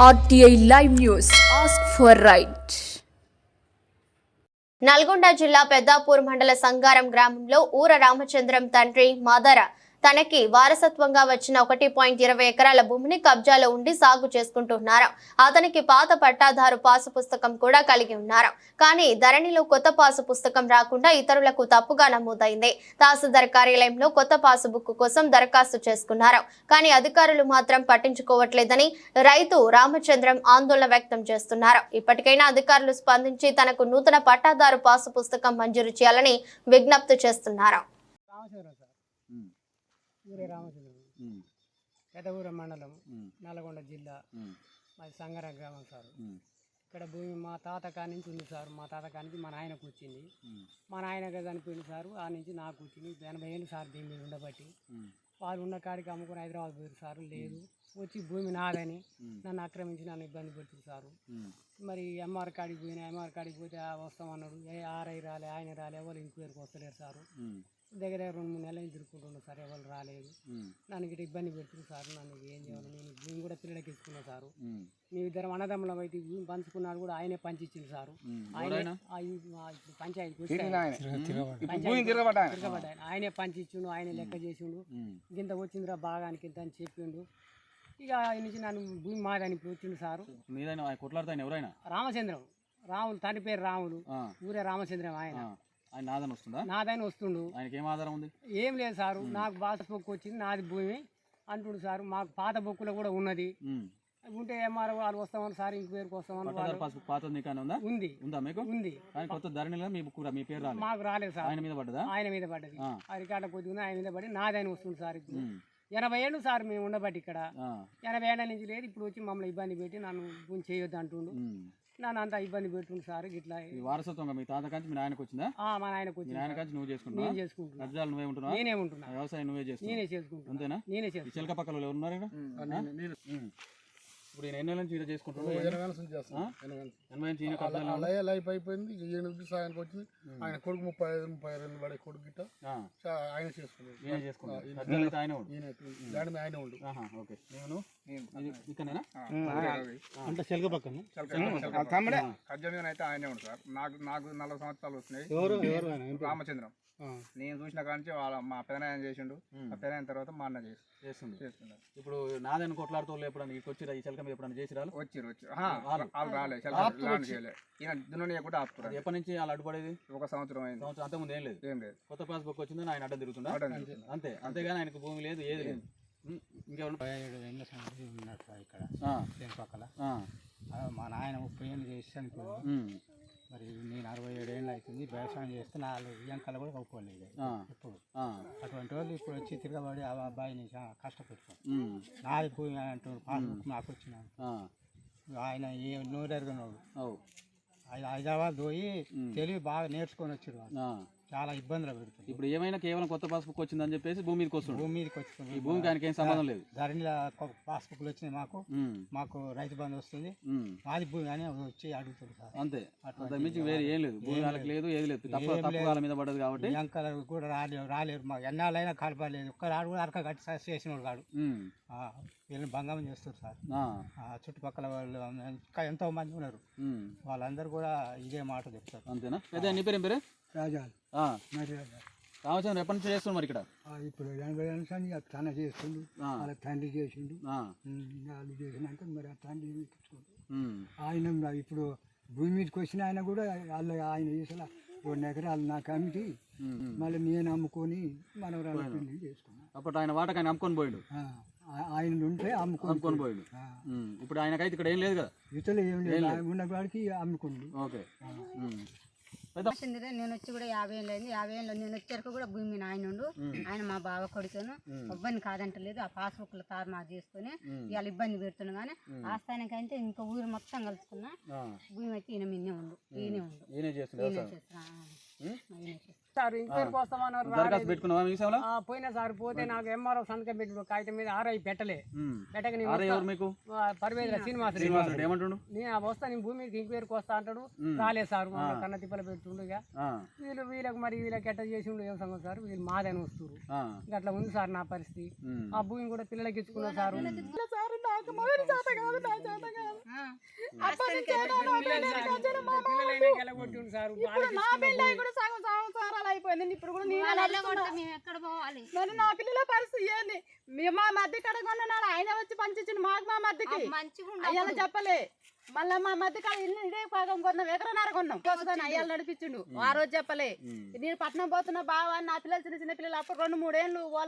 RTI Live News. Ask for right. Nalgonda జిల్లా పెద్దాపూర్ మండల సంగారం గ్రామంలో ఊర రామచంద్రం తండ్రి మదర తనకి వారసత్వంగా వచ్చిన 1.20 ఎకరాల భూమిని కబ్జాలో ఉండి సాగు చేసుకుంటున్నారు. అతనికి పాత పట్టాదారు పాసు పుస్తకం కూడా కలిగి ఉన్నారు. కానీ ధరణిలో కొత్త పాసు పుస్తకం రాకుండా ఇతరులకు తప్పుగా నమోదైంది. తహసీల్దార్ కార్యాలయంలో కొత్త పాసు బుక్ కోసం దరఖాస్తు చేసుకున్నారు. కానీ అధికారులు మాత్రం పట్టించుకోవట్లేదని రైతు రామచంద్రం ఆందోళన వ్యక్తం చేస్తున్నారు. ఇప్పటికైనా అధికారులు స్పందించి తనకు నూతన పట్టాదారు పాసు పుస్తకం మంజూరు చేయాలని విజ్ఞప్తి చేస్తున్నారు. ఊరే రామచంద్రం పెదవూర మండలం నల్గొండ జిల్లా మాది సంగార గ్రామం సార్. ఇక్కడ భూమి మా తాత కాడి నుంచి ఉంది సార్. మా తాత కాడి నుంచి మా నాయనకు వచ్చింది. మా నాయనగా చనిపోయింది సార్. ఆ నుంచి నాకు వచ్చింది 80 ఏళ్ళు సార్. దీని మీద ఉండబట్టి వాళ్ళు ఉన్న కాడికి అమ్ముకొని హైదరాబాద్ పోయారు సార్. లేదు వచ్చి భూమి నాదని నన్ను ఆక్రమించి నన్ను ఇబ్బంది పెడుతుంది సార్. మరి ఎంఆర్ కాడికి పోయినా ఎంఆర్ కాడికి పోతే వస్తామన్నాడు. ఆర్ఐ రాలే, ఆయన రాలే, ఎవరు ఇంక్వైరీకి వస్తలేరు సార్. దగ్గర 2-3 నెలలు తిరుగుకుంటున్నాను సార్. ఎవరు రాలేదు. నన్ను ఇటు ఇబ్బంది పెడుతుంది సార్. నన్ను ఏం చేయాలి? నేను భూమి కూడా పిల్లలకి ఇస్తున్నాను సారు. మీ ఇద్దరు అన్నదమ్ములం అయితే భూమి పంచుకున్నాడు కూడా ఆయనే పంచిచ్చింది సారు. ఆయన పంచాయతీ తిరగబడ్డాయి. ఆయనే పంచిచ్చిండు, ఆయనే లెక్క చేసిండు. ఇంత వచ్చిందిరా బాగానికి ఇంత అని చెప్పిండు. ఇక ఆయన నుంచి నన్ను భూమి మాదని ఇప్పుడు వచ్చిండు సారు. రామచంద్రం, రాములు తండ్రి పేరు రాములు, ఊరే రామచంద్రం. ఆయన నాదని వస్తుండు. ఆయనకి ఏం ఆధారం ఉంది? ఏం లేదు సారు. నాకు బాస్ బొక్కు వచ్చింది, నాది భూమి అంటుండు సారు. మాకు పాత బొక్కులో కూడా ఉన్నది. ఉంటే ఎంఆర్ఓ వాళ్ళు వస్తామని సార్, ఇంక పేరుకు వస్తామని ఉంది. మాకు రాలేదు సార్. ఆయన మీద పడ్డది. ఆ రికార్డు కొద్దిగా ఆయన మీద పడి నాదని వస్తుంది సార్. ఇప్పుడు 80 ఏళ్ళు సార్ మేము ఉండబట్టి ఇక్కడ. 80 ఏళ్ళ నుంచి లేదు. ఇప్పుడు వచ్చి మమ్మల్ని ఇబ్బంది పెట్టి నన్ను భూమి చేయొద్దు అంటుండు. నన్ను అంతా ఇబ్బంది పెడుతుంది సార్. ఇట్లా వారసత్వంగా మీ తాత కంచి మీ నాయనకు వచ్చిందా? మా నాయనకు వచ్చింది. నాయన కంచి నువ్వు చేసుకుంటున్నా? నేను చేసుకుంటున్నా. కబ్జాలు నువ్వే ఉంటున్నా? నేనే ఉంటున్నా. వ్యవసాయం నువ్వే చేస్తున్నా? నేనే చేసుకుంటున్నా. అంతేనా? నేనే చేసుకుంటా. చిలక పక్కల ఎవరు ఉన్నారు? ఇప్పుడు నేను ఎన్ని నుంచి చేస్తున్నాను? 80 లైఫ్ అయిపోయింది. 8 సాయానికి వచ్చింది. ఆయన కొడుకు 35-32 పడే కొడుకు గిట్ట ఆయన చేసుకున్నాడు. ఆయన ఉండు. అంటే చెలక పక్కన తమ్ముడే కబ్జా మీద అయితే ఆయనే ఉండు సార్. నాకు 40 సంవత్సరాలు వచ్చినాయి. రామచంద్రం నేను చూసిన కాంచి మా పెదనాయన చేసిండు. ఆ పెదనాయన తర్వాత మా అన్న చేస్తున్నాడు. ఇప్పుడు నాదని కొట్లాడుతూ ఎప్పుడన్నా వచ్చి ఈ చిలక మీద ఎప్పుడన్నా చేసి వచ్చారు వాళ్ళు రాలేదు. ఈయన దున్నయ్య కూడా ఆపుతారు. ఎప్పటి నుంచి వాళ్ళు అడ్డుపడేది? 1 సంవత్సరం అయింది. అంతకుముందు ఏం లేదు. కొత్త పాస్ బుక్ వచ్చిందని ఆయన అడ్డం తిరుగుతుందా? అంతే. అంతేగాని ఆయనకు భూమి లేదు, ఏది లేదు. పక్కల మా నాయన 30 ఏళ్ళు చేసి చనిపోయింది. మరి నేను 67 ఏళ్ళు అవుతుంది వ్యవసాయం చేస్తే 4 ఎంకలు కూడా కప్పుకోలేదు ఇప్పుడు. అటువంటి వాళ్ళు ఇప్పుడు వచ్చి తిరగబడి ఆ అబ్బాయిని కష్టపెట్టుకోండి. నాది భూమి అంటారు, పాస్బుక్ నాకు వచ్చిన. ఆయన ఏ నోరెరగనోడు. ఆయన హైదరాబాద్ పోయి తెలివి బాగా నేర్చుకొని వచ్చారు. చాలా ఇబ్బందులు పెడుతుంది. ఇప్పుడు ఏమైనా కేవలం కొత్త పాస్బుక్ వచ్చిందని చెప్పేసి భూమి మీదకి వస్తుంది. భూమి మీదకి వస్తుంది. ఈ భూమికి ఆయనకి ఏం సంబంధం లేదు. ధరణిలో పాస్బుక్లు వచ్చినాయి. మాకు రైతు బంధు వస్తుంది. మాది భూమి అని వచ్చి అడుగుతుంది సార్. అంతే. అంత మించి వేరే ఏం లేదు. భూమి వాళ్ళకి లేదు, ఏది లేదు. తప్పు వాళ్ళ మీద పడ్డది కాబట్టి అంకలు కూడా రాలేరు. మాకు ఎన్నాళ్ళైనా కలపలేదు. ఒక్కరాడు కూడా అరక కట్టి చేసిన కాడు. వీళ్ళని భంగం చేస్తారు సార్. చుట్టుపక్కల వాళ్ళు ఇంకా ఎంతో మంది ఉన్నారు. వాళ్ళందరూ కూడా ఇదే మాట చెప్తారు. అంతేనా? అదే నీ పేరు ఏం పేరు? రాజాలు. రామచంద్ర ఎప్పటి నుంచి చేస్తున్నారు మరి ఇక్కడ? ఇప్పుడు 80 ఏళ్ళ నుంచి తన చేస్తుండు. వాళ్ళ తండ్రి చేసిండు. వాళ్ళు చేసినాక మరి ఆ తండ్రి ఆయన ఇప్పుడు భూమి మీదకి వచ్చిన ఆయన కూడా ఆయన చేసిన 2 ఎకరాలు నాకు అమ్మిటి మళ్ళీ నేను అమ్ముకొని మనవరాలు పెళ్లి చేసుకున్నాను. అప్పుడు ఆయన వాటకు ఆయన అమ్ముకొని పోయాడు. ఆయన ఉంటే అమ్ముకొని పోయాడు. ఇప్పుడు ఆయనకైతే ఇక్కడ ఏం లేదు కదా? ఇతరులు ఏం లేదు. ఉన్న వాడికి అమ్ముకుండు. ఓకే. నేను వచ్చి కూడా 50 ఏళ్ళు అయింది. 50 ఏళ్ళు నేను వచ్చాక కూడా భూమి ఆయన ఉండు. ఆయన మా బావ కొడుకును ఇబ్బంది కాదంటలేదు. ఆ పాస్బుక్ లో తారుమారు చేసుకుని ఇవాళ ఇబ్బంది పెడుతున్నా. కానీ ఆస్థానికైతే ఇంకా ఊరు మొత్తం కలుసుకున్నా. భూమి అయితే ఈయన మీనే ఉండు. ఈయనే చేస్తున్నా. సార్ ఇంక్వైరీకి వస్తామన్నారు దరఖాస్తు పెట్టుకున్నావా మీ విషయంలో? పోయినా సార్ పోతే నాకు ఎంఆర్ఓ సంతకం పెట్టి కాగితం మీద ఆర్ఐ పెట్టలే పెట్టక నేను ఆర్ఐ ఎవరు మీకు? పరివేద శ్రీనివాస్ శ్రీనివాస్ రెడ్డి ఏమంటుండు? నేను వస్తా నేను భూమి మీదకి ఇంక్వైరీకి వస్తా అంటాడు. రాలేదు సార్ కన్న తిప్పలు పెట్టుండగా వీళ్ళకి ఎట్ట చేసి ఉండు ఏం సంగతి సార్ వీళ్ళు మాదని వస్తారు. అట్లా ఉంది సార్ నా పరిస్థితి. ఆ భూమి కూడా పిల్లలకి ఇచ్చుకున్నా సార్. పిల్లలైనా గెలగొట్టిండు సార్. అయిపోయింది. ఇప్పుడు కూడా మేము ఎక్కడ పోవాలి? మరి నా పిల్లల పరిస్థితి ఏంది? మా మధ్య కడ కొన్నాడు ఆయన వచ్చి పంచించిండు మాకు మా మధ్యకి అయ్యాల చెప్పలే. మళ్ళీ మా మధ్య కాడ ఇల్లు ఇదే భాగం కొన్నాం, ఎకరన్నర కొన్నాం. అయ్యాలు నడిపించిండు. ఆ రోజు చెప్పలే. నేను పట్నం పోతున్నా బావా నా పిల్లలు చిన్న చిన్న పిల్లలు అప్పుడు 2-3 ఏళ్ళు